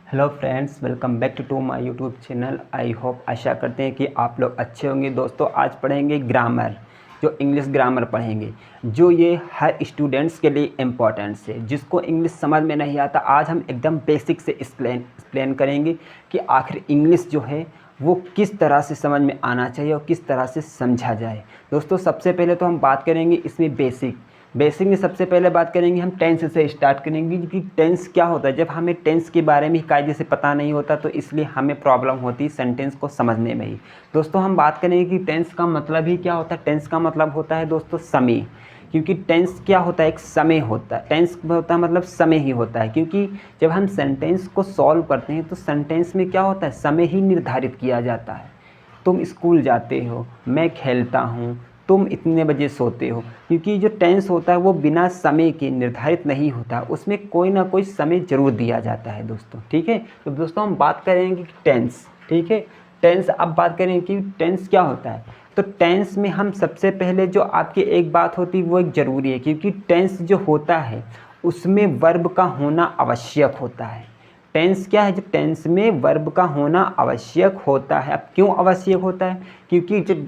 Hello friends, welcome back to my YouTube channel. I hope, आशा करते हैं कि आप लोग अच्छे होंगे। दोस्तों, आज पढ़ेंगे ग्रामर, जो इंग्लिश ग्रामर पढ़ेंगे, जो ये हर स्टूडेंट्स के लिए इम्पोर्टेंट है। जिसको इंग्लिश समझ में नहीं आता, आज हम एकदम बेसिक से एक्सप्लेन करेंगे कि आखिर इंग्लिश जो है वो किस तरह से समझ में आना चाहिए और किस तरह से समझा जाए। दोस्तों, सबसे पहले तो हम बात करेंगे इसमें बेसिक में सबसे पहले बात करेंगे हम टेंस से स्टार्ट करेंगे कि टेंस क्या होता है। जब हमें टेंस के बारे में कायदे से पता नहीं होता तो इसलिए हमें प्रॉब्लम होती है सेंटेंस को समझने में ही। दोस्तों, हम बात करेंगे कि टेंस का मतलब ही क्या होता है। टेंस का मतलब होता है दोस्तों समय, क्योंकि टेंस क्या होता है, एक समय होता है। टेंस होता है मतलब समय ही होता है, क्योंकि जब हम सेंटेंस को सॉल्व करते हैं तो सेंटेंस में क्या होता है, समय ही निर्धारित किया जाता है। तुम स्कूल जाते हो, मैं खेलता हूँ, तुम इतने बजे सोते हो। क्योंकि जो टेंस होता है वो बिना समय के निर्धारित नहीं होता, उसमें कोई ना कोई समय जरूर दिया जाता है दोस्तों। ठीक है, तो दोस्तों हम बात करेंगे कि टेंस, ठीक है, टेंस। अब बात करेंगे कि टेंस क्या होता है। तो टेंस में हम सबसे पहले जो आपकी एक बात होती है वो एक ज़रूरी है, क्योंकि टेंस जो होता है उसमें वर्ब का होना आवश्यक होता है। टेंस क्या है, जो टेंस में वर्ब का होना आवश्यक होता है। अब क्यों आवश्यक होता है, क्योंकि जो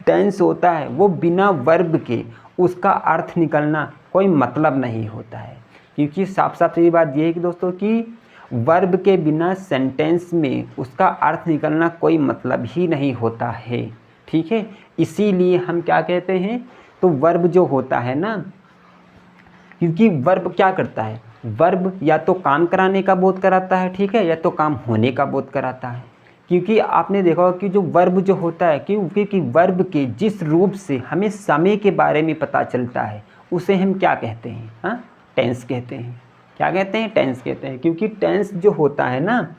टेंस होता है वो बिना वर्ब के उसका अर्थ निकलना कोई मतलब नहीं होता है। क्योंकि साफ साफ ये बात ये है कि दोस्तों कि वर्ब के बिना सेंटेंस में उसका अर्थ निकलना कोई मतलब ही नहीं होता है। ठीक है, इसीलिए हम क्या कहते हैं, तो वर्ब जो होता है ना, क्योंकि वर्ब क्या करता है, वर्ब या तो काम कराने का बोध कराता है, ठीक है, या तो काम होने का बोध कराता है। क्योंकि आपने देखा होगा कि जो वर्ब जो होता है, क्योंकि वर्ब के जिस रूप से हमें समय के बारे में पता चलता है उसे हम क्या कहते हैं, हाँ, टेंस कहते हैं। क्या कहते हैं, टेंस कहते हैं। क्योंकि टेंस जो होता है ना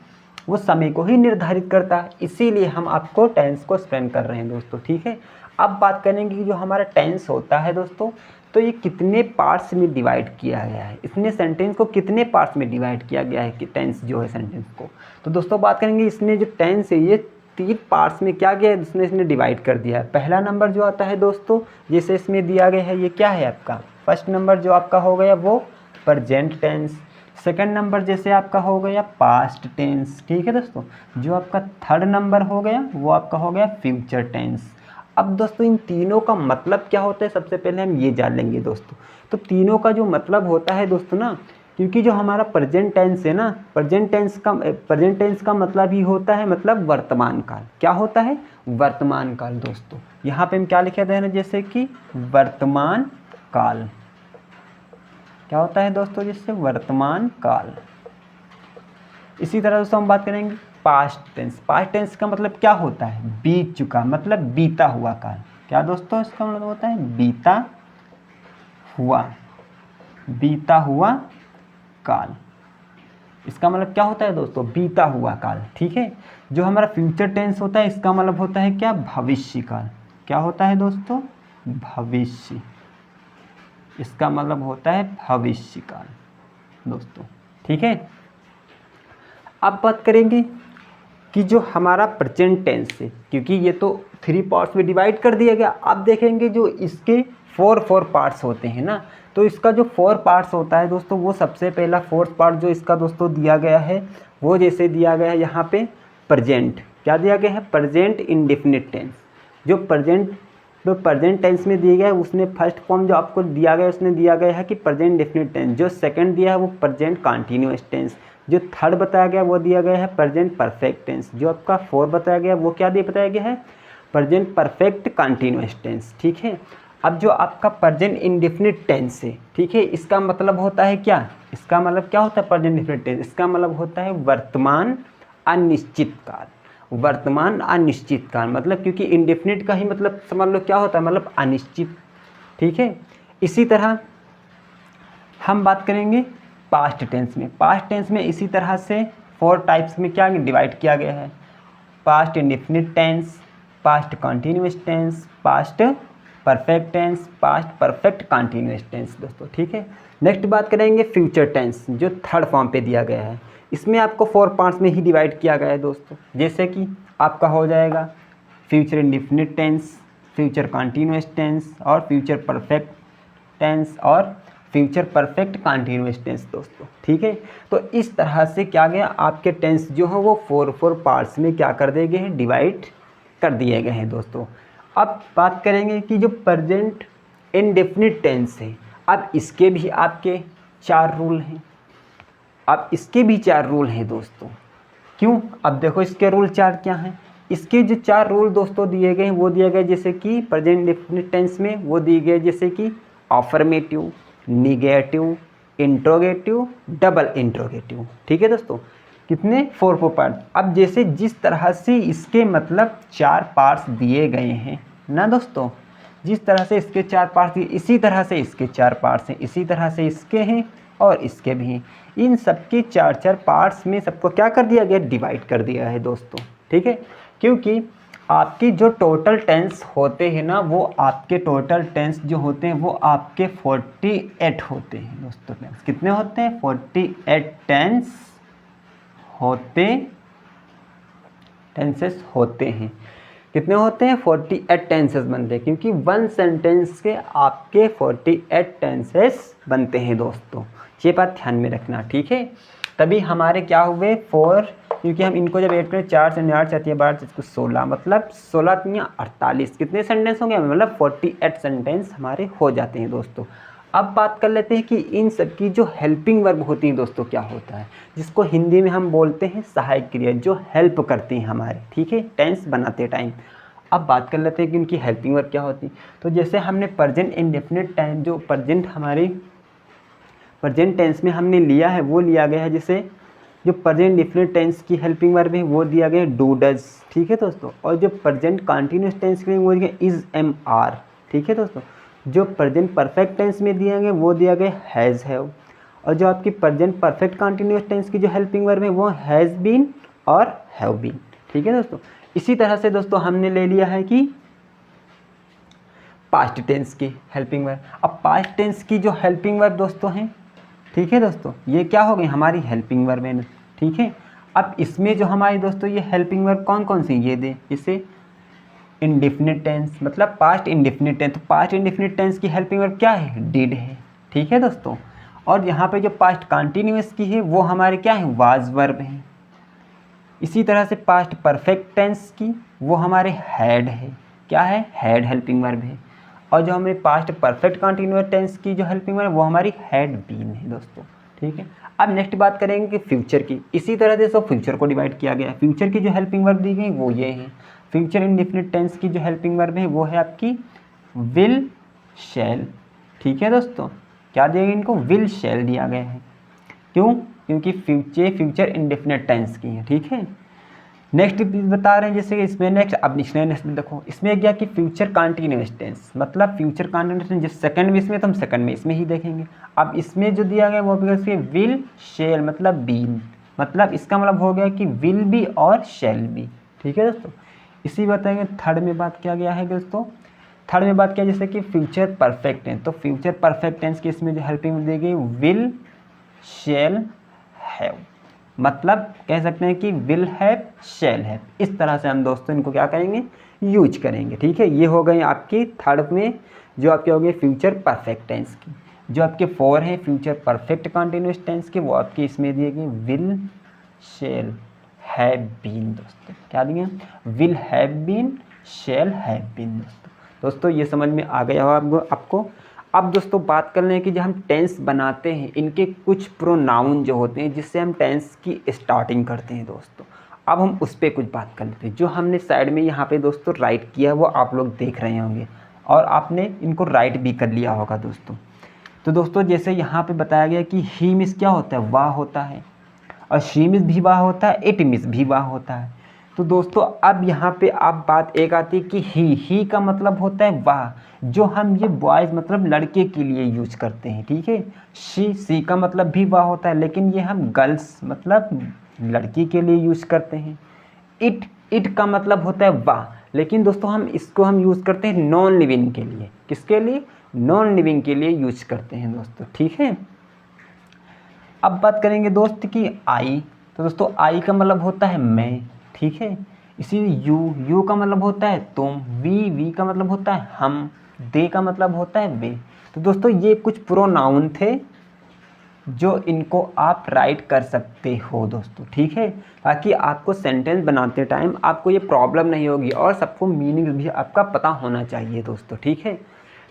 वो समय को ही निर्धारित करता है, इसीलिए हम आपको टेंस को एक्सप्लेन कर रहे हैं दोस्तों। ठीक है, अब बात करेंगे कि जो हमारा टेंस होता है दोस्तों, तो ये कितने पार्ट्स में डिवाइड किया गया है, इसने सेंटेंस को कितने पार्ट्स में डिवाइड किया गया है कि टेंस जो है सेंटेंस को। तो दोस्तों बात करेंगे इसने जो टेंस है ये 3 पार्ट्स में क्या गया है, इसने डिवाइड कर दिया है। पहला नंबर जो आता है दोस्तों, जैसे इसमें दिया गया है, ये क्या है आपका फर्स्ट नंबर जो आपका हो गया वो प्रेजेंट टेंस। सेकंड नंबर जैसे आपका हो गया पास्ट टेंस। ठीक है दोस्तों, जो आपका थर्ड नंबर हो गया वो आपका हो गया फ्यूचर टेंस। अब दोस्तों इन तीनों का मतलब क्या होता है, सबसे पहले हम ये जान लेंगे दोस्तों। तो तीनों का जो मतलब होता है दोस्तों ना, क्योंकि जो हमारा प्रेजेंट टेंस है ना, प्रेजेंट टेंस का मतलब ही होता है मतलब वर्तमान काल। क्या होता है, वर्तमान काल दोस्तों। यहाँ पे हम क्या लिखे थे ना, जैसे कि वर्तमान काल। क्या होता है दोस्तों, जैसे वर्तमान काल। इसी तरह दोस्तों हम बात करेंगे पास्ट टेंस। पास्ट टेंस का मतलब क्या होता है, बीत चुका, मतलब बीता हुआ काल। क्या दोस्तों इसका मतलब होता है, बीता हुआ काल। इसका मतलब क्या होता है दोस्तों, बीता हुआ काल। ठीक है, जो हमारा फ्यूचर टेंस होता है इसका मतलब होता है क्या, भविष्य काल। क्या होता है दोस्तों, भविष्य। इसका मतलब होता है भविष्य काल दोस्तों। ठीक है, अब बात करेंगे कि जो हमारा प्रेजेंट टेंस है, क्योंकि ये तो 3 पार्ट्स में डिवाइड कर दिया गया। अब देखेंगे जो इसके 4 पार्ट्स होते हैं ना, तो इसका जो 4 पार्ट्स होता है दोस्तों, वो सबसे पहला 4th पार्ट जो इसका दोस्तों दिया गया है वो जैसे दिया गया है यहाँ पे प्रेजेंट। क्या दिया गया है, प्रेजेंट इंडेफिनिट टेंस। जो प्रेजेंट टेंस में दिया गया है उसने फर्स्ट फॉर्म जो आपको दिया गया है उसने दिया गया है कि प्रेजेंट डेफिनिट टेंस। जो सेकंड दिया है वो प्रेजेंट कंटीन्यूअस टेंस। जो थर्ड बताया गया वो दिया गया है प्रेजेंट परफेक्ट टेंस। जो आपका 4 बताया गया वो क्या बताया गया है, प्रेजेंट परफेक्ट कंटीन्यूअस टेंस। ठीक है, अब जो आपका प्रेजेंट इंडेफिनिट टेंस है, ठीक है, इसका मतलब होता है क्या, इसका मतलब क्या होता है प्रेजेंट इंडेफिनिट टेंस, इसका मतलब होता है वर्तमान अनिश्चित काल। वर्तमान अनिश्चित काल मतलब, क्योंकि इंडेफिनिट का ही मतलब समझ लो क्या होता है, मतलब अनिश्चित। ठीक है, इसी तरह हम बात करेंगे पास्ट टेंस में। पास्ट टेंस में इसी तरह से 4 टाइप्स में क्या डिवाइड किया गया है, past indefinite tense, past continuous tense, past perfect tense, past perfect continuous tense दोस्तों। ठीक है, नेक्स्ट बात करेंगे फ्यूचर टेंस, जो थर्ड फॉर्म पे दिया गया है। इसमें आपको 4 पार्ट्स में ही डिवाइड किया गया है दोस्तों। जैसे कि आपका हो जाएगा future indefinite tense, future continuous tense और फ्यूचर परफेक्ट टेंस और फ्यूचर परफेक्ट कंटिन्यूअस टेंस दोस्तों, ठीक है। तो इस तरह से क्या गया, आपके टेंस जो है वो 4 पार्ट्स में क्या कर दिए गए हैं, डिवाइड कर दिए गए हैं दोस्तों। अब बात करेंगे कि जो प्रेजेंट इंडेफिनिट टेंस है, अब इसके भी आपके 4 रूल हैं। अब इसके भी 4 रूल हैं दोस्तों। क्यों? अब देखो इसके रूल 4 क्या हैं। इसके जो 4 रूल दोस्तों दिए गए हैं वो दिए गए जैसे कि प्रेजेंट इंडेफिनिट टेंस में वो दिए गए जैसे कि affirmative, negative, interrogative, double interrogative, ठीक है दोस्तों। कितने 4 पार्ट। अब जैसे जिस तरह से इसके मतलब 4 पार्ट्स दिए गए हैं ना दोस्तों, जिस तरह से इसके 4 पार्ट्स दिए, इसी तरह से इसके 4 पार्ट्स हैं, इसी तरह से इसके हैं और इसके भी हैं। इन सबके 4 पार्ट्स में सबको क्या कर दिया गया, डिवाइड कर दिया है दोस्तों, ठीक है। क्योंकि आपकी जो टोटल टेंस होते हैं ना, वो आपके टोटल टेंस जो होते हैं वो आपके 48 होते हैं दोस्तों। टेंस कितने होते हैं, 48 टेंसेस होते हैं। कितने होते हैं, 48 टेंसेस बनते हैं, क्योंकि 1 सेंटेंस के आपके 48 टेंसेस बनते हैं दोस्तों। ये बात ध्यान में रखना, ठीक है। तभी हमारे क्या हुए 4, क्योंकि हम इनको जब ऐड करें 4 से 8 4 3 12 16, मतलब 16 3 48, कितने सेंटेंस होंगे, मतलब 48 सेंटेंस हमारे हो जाते हैं दोस्तों। अब बात कर लेते हैं कि इन सब की जो हेल्पिंग वर्ब होती हैं दोस्तों क्या होता है, जिसको हिंदी में हम बोलते हैं सहायक क्रिया, जो हेल्प करती हैं हमारे, ठीक है, टेंस बनाते टाइम। अब बात कर लेते हैं कि उनकी हेल्पिंग वर्ब क्या होती है। तो जैसे हमने प्रेजेंट इंडेफिनिट टाइम, जो प्रेजेंट हमारी प्रेजेंट टेंस में हमने लिया है वो लिया गया है, जैसे जो प्रेजेंट इंडेफिनिट टेंस की हेल्पिंग वर्ब है वो दिया गया है डू डज, ठीक है दोस्तों। और जो प्रेजेंट कंटिन्यूअस टेंस के लिए वो दिया गया इज एम आर, ठीक है दोस्तों। जो प्रेजेंट परफेक्ट टेंस में दिया गया वो दिया गया हैज़ हैव। और जो आपकी प्रेजेंट परफेक्ट कंटिन्यूअस टेंस की जो हेल्पिंग वर्ब है वो हैज़ बीन और हैव बीन, ठीक है दोस्तों। इसी तरह से दोस्तों हमने ले लिया है कि पास्ट टेंस की हेल्पिंग वर्ब। अब पास्ट टेंस की जो हेल्पिंग वर्ब दोस्तों हैं, ठीक है दोस्तों, ये क्या हो गई हमारी हेल्पिंग वर्ब है, ठीक है। अब इसमें जो हमारी दोस्तों ये हेल्पिंग वर्ब कौन कौन सी ये दे, जैसे इंडेफिनिट टेंस, मतलब पास्ट इंडेफिनिट टेंस। तो पास्ट इंडेफिनिट टेंस की हेल्पिंग वर्ब क्या है, डिड है, ठीक है दोस्तों। और यहाँ पे जो पास्ट कंटिन्यूअस की है वो हमारे क्या है, वाज वर्ब है। इसी तरह से पास्ट परफेक्ट टेंस की वो हमारे हैड है, क्या है, हैड हेल्पिंग वर्ब है। और जो हमें पास्ट परफेक्ट कंटिन्यूअस टेंस की जो हेल्पिंग वर्ब है वो हमारी हैड बीन है दोस्तों, ठीक है। अब नेक्स्ट बात करेंगे कि फ्यूचर की। इसी तरह से सब फ्यूचर को डिवाइड किया गया है। फ्यूचर की जो हेल्पिंग वर्ब दी गई वो ये है। फ्यूचर इंडेफिनिट टेंस की जो हेल्पिंग वर्ब है वो है आपकी विल शैल, ठीक है दोस्तों। क्या दिया गया इनको, विल शैल दिया गया है। क्यों, क्योंकि फ्यूचर इंडेफिनिट टेंस की है, ठीक है। नेक्स्ट बता रहे हैं जैसे कि इसमें नेक्स्ट में देखो, इसमें क्या कि फ्यूचर कंटिन्यूअस टेंस, मतलब फ्यूचर कंटिन्यूअस टेंस जिस सेकंड में इसमें तो हम सेकंड में इसमें ही देखेंगे। अब इसमें जो दिया गया वो भी विल शेल मतलब बीन, मतलब इसका मतलब हो गया कि विल भी और शेल भी, ठीक है दोस्तों। इसी बताएंगे थर्ड में बात किया गया है दोस्तों। थर्ड में बात किया जैसे कि फ्यूचर परफेक्ट टेंस, तो फ्यूचर परफेक्ट टेंस की इसमें जो हेल्पिंग दी गई विल शेल हैव, मतलब कह सकते हैं कि विल हैव शेल हैव। इस तरह से हम दोस्तों इनको क्या करेंगे, यूज करेंगे, ठीक है। ये हो गई आपकी थर्ड में जो आपके हो गए फ्यूचर परफेक्ट टेंस की। जो आपके 4 हैं फ्यूचर परफेक्ट कंटिन्यूअस टेंस के, वो आपके इसमें दिए गए विल शेल हैव बीन दोस्तों। क्या दिए, will have been shall have been दोस्तों ये समझ में आ गया होगा आपको। अब दोस्तों बात कर रहे हैं कि जब हम टेंस बनाते हैं इनके कुछ प्रोनाउन जो होते हैं जिससे हम टेंस की स्टार्टिंग करते हैं दोस्तों। अब हम उस पर कुछ बात कर लेते हैं। जो हमने साइड में यहाँ पे दोस्तों राइट किया वो आप लोग देख रहे होंगे और आपने इनको राइट भी कर लिया होगा दोस्तों। तो दोस्तों जैसे यहाँ पे बताया गया कि ही मिस क्या होता है, वाह होता है, और शी मिस भी वाह होता है, इट मिस भी वाह होता है। तो दोस्तों अब यहाँ पे आप बात एक आती है कि ही का मतलब होता है वाह, जो हम ये बॉयज़ मतलब लड़के के लिए यूज करते हैं, ठीक है। सी का मतलब भी वाह होता है, लेकिन ये हम गर्ल्स मतलब लड़की के लिए यूज करते हैं। इट का मतलब होता है वाह, लेकिन दोस्तों हम इसको हम यूज़ करते हैं नॉन लिविंग के लिए। किसके लिए, नॉन लिविंग के लिए यूज करते हैं दोस्तों, ठीक है। अब बात करेंगे दोस्त की आई। तो दोस्तों आई का मतलब होता है मैं, ठीक है। इसीलिए यू का मतलब होता है तुम, वी का मतलब होता है हम, दे का मतलब होता है वे। तो दोस्तों ये कुछ प्रोनाउन थे जो इनको आप राइट कर सकते हो दोस्तों, ठीक है, ताकि आपको सेंटेंस बनाते टाइम आपको ये प्रॉब्लम नहीं होगी और सबको मीनिंग भी आपका पता होना चाहिए दोस्तों, ठीक है।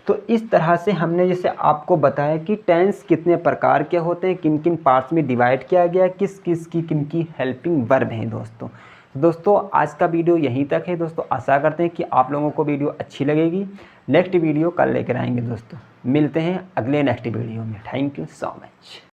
तो इस तरह से हमने जैसे आपको बताया कि टेंस कितने प्रकार के होते हैं, किन किन पार्ट्स में डिवाइड किया गया, किस किस की किन की हेल्पिंग वर्ब हैं दोस्तों आज का वीडियो यहीं तक है दोस्तों। आशा करते हैं कि आप लोगों को वीडियो अच्छी लगेगी। नेक्स्ट वीडियो कल लेकर आएंगे दोस्तों। मिलते हैं अगले नेक्स्ट वीडियो में। Thank you so much.